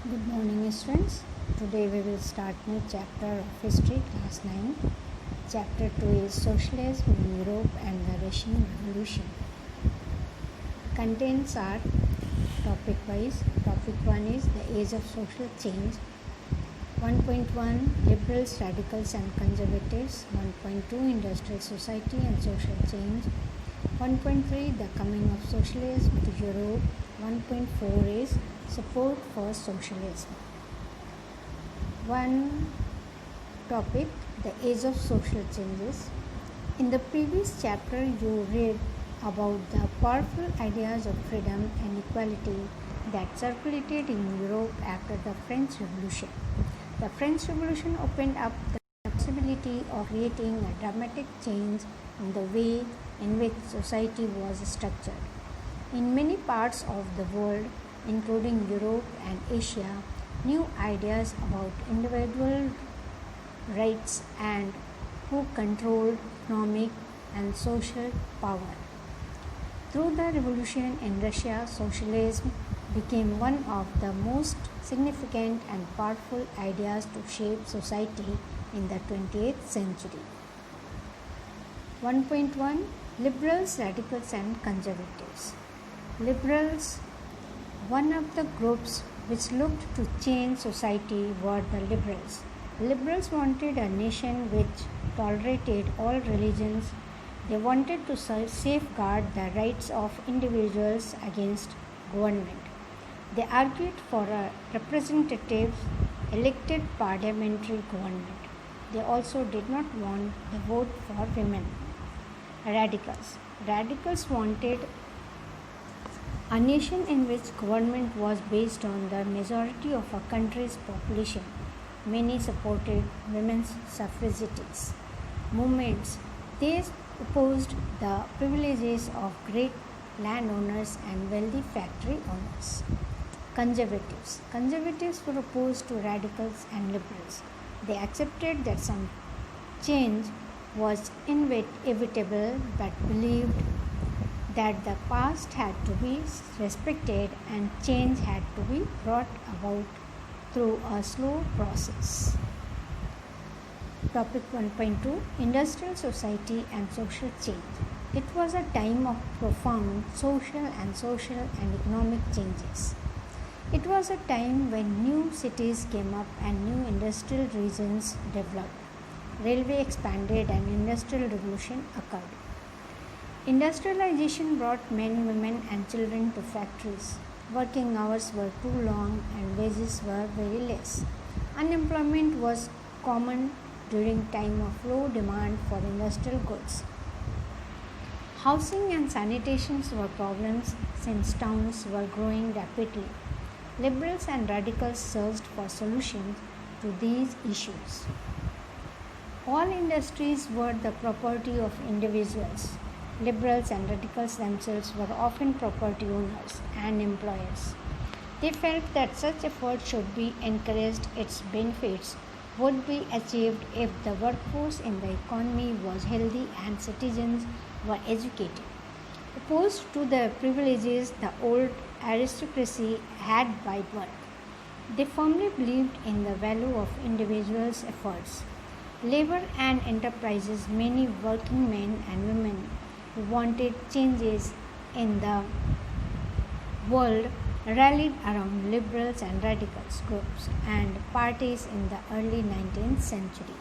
Good morning, students. Today we will start new chapter of history, class 9. Chapter 2 is Socialism in Europe and the Russian Revolution. Contents are topic wise. Topic 1 is the age of social change. 1.1 Liberals, Radicals and Conservatives. 1.2 Industrial Society and Social Change. 1.3 The coming of socialism to Europe. 1.4 is support for socialism. One topic, the age of social changes. In the previous chapter, you read about the powerful ideas of freedom and equality that circulated in Europe after the French Revolution. The French Revolution opened up the possibility of creating a dramatic change in the way in which society was structured. In many parts of the world, including Europe and Asia, new ideas about individual rights and who controlled economic and social power. Through the revolution in Russia, socialism became one of the most significant and powerful ideas to shape society in the 20th century. 1.1 Liberals, Radicals and Conservatives. Liberals, one of the groups which looked to change society, were the liberals. Liberals wanted a nation which tolerated all religions. They wanted to safeguard the rights of individuals against government. They argued for a representative elected parliamentary government. They also did not want the vote for women. Radicals wanted a nation in which government was based on the majority of a country's population. Many supported women's suffragettes movements. They opposed the privileges of great landowners and wealthy factory owners. Conservatives were opposed to radicals and liberals. They accepted that some change was inevitable but believed that the past had to be respected and change had to be brought about through a slow process. Topic 1.2 Industrial Society and Social Change. It was a time of profound social and economic changes. It was a time when new cities came up and new industrial regions developed. Railway expanded and industrial revolution occurred. Industrialization brought men, women and children to factories. Working hours were too long and wages were very less. Unemployment was common during time of low demand for industrial goods. Housing and sanitation were problems since towns were growing rapidly. Liberals and radicals searched for solutions to these issues. All industries were the property of individuals. Liberals and radicals themselves were often property owners and employers. They felt that such effort should be encouraged. Its benefits would be achieved if the workforce in the economy was healthy and citizens were educated. Opposed to the privileges the old aristocracy had by birth, they firmly believed in the value of individuals' efforts. Labor and enterprises, many working men and women who wanted changes in the world rallied around liberals and radicals groups and parties in the early 19th century.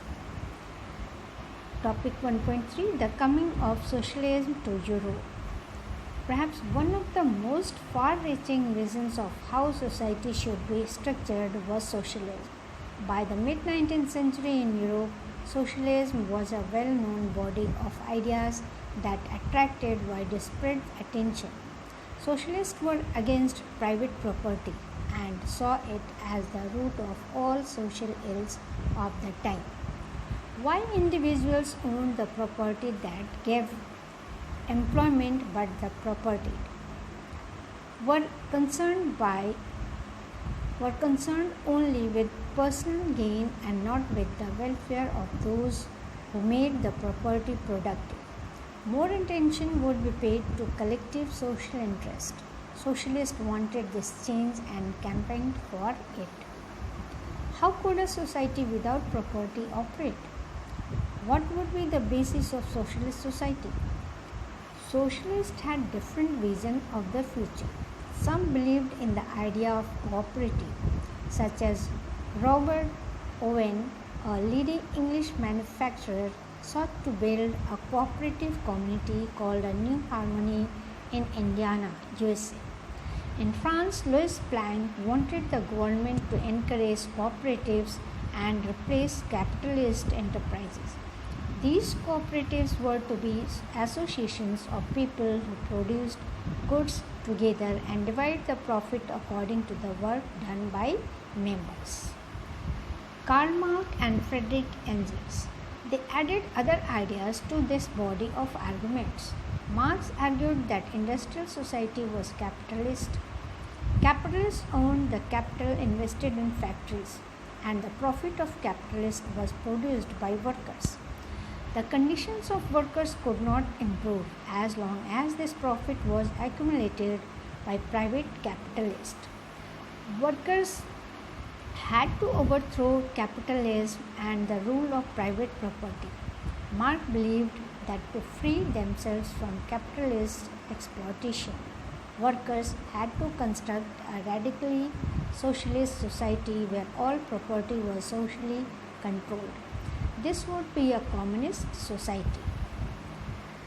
Topic 1.3 The coming of socialism to Europe. Perhaps one of the most far-reaching visions of how society should be structured was socialism. By the mid-19th century in Europe, socialism was a well-known body of ideas that attracted widespread attention. Socialists were against private property and saw it as the root of all social ills of the time. Why individuals owned the property that gave employment but the property were concerned only with personal gain and not with the welfare of those who made the property productive. More attention would be paid to collective social interest. socialists wanted this change and campaigned for it. How could a society without property operate? What would be the basis of socialist society? Socialists had different vision of the future. Some believed in the idea of cooperative, such as Robert Owen, a leading English manufacturer, sought to build a cooperative community called a New Harmony in Indiana, USA. In France, Louis Blanc wanted the government to encourage cooperatives and replace capitalist enterprises. These cooperatives were to be associations of people who produced goods together and divide the profit according to the work done by members. Karl Marx and Friedrich Engels. They added other ideas to this body of arguments. Marx argued that industrial society was capitalist. Capitalists owned the capital invested in factories, and the profit of capitalists was produced by workers. The conditions of workers could not improve as long as this profit was accumulated by private capitalists. Workers had to overthrow capitalism and the rule of private property. Marx believed that to free themselves from capitalist exploitation, workers had to construct a radically socialist society where all property was socially controlled. This would be a communist society.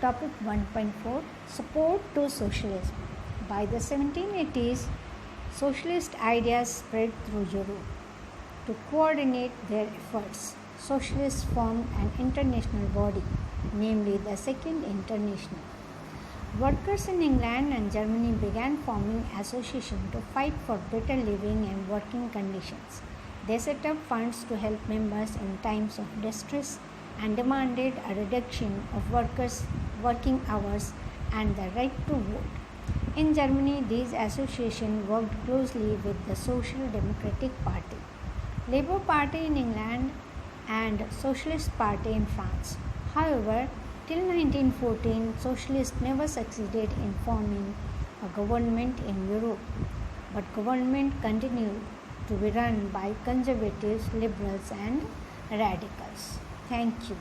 Topic 1.4 Support to Socialism. By the 1780s, socialist ideas spread through Europe. To coordinate their efforts, socialists formed an international body, namely the Second International. Workers in England and Germany began forming associations to fight for better living and working conditions. They set up funds to help members in times of distress and demanded a reduction of workers' working hours and the right to vote. In Germany, these associations worked closely with the Social Democratic Party, Labour Party in England, and Socialist Party in France. However, till 1914, socialists never succeeded in forming a government in Europe, but government continued to be run by conservatives, liberals, and radicals. Thank you.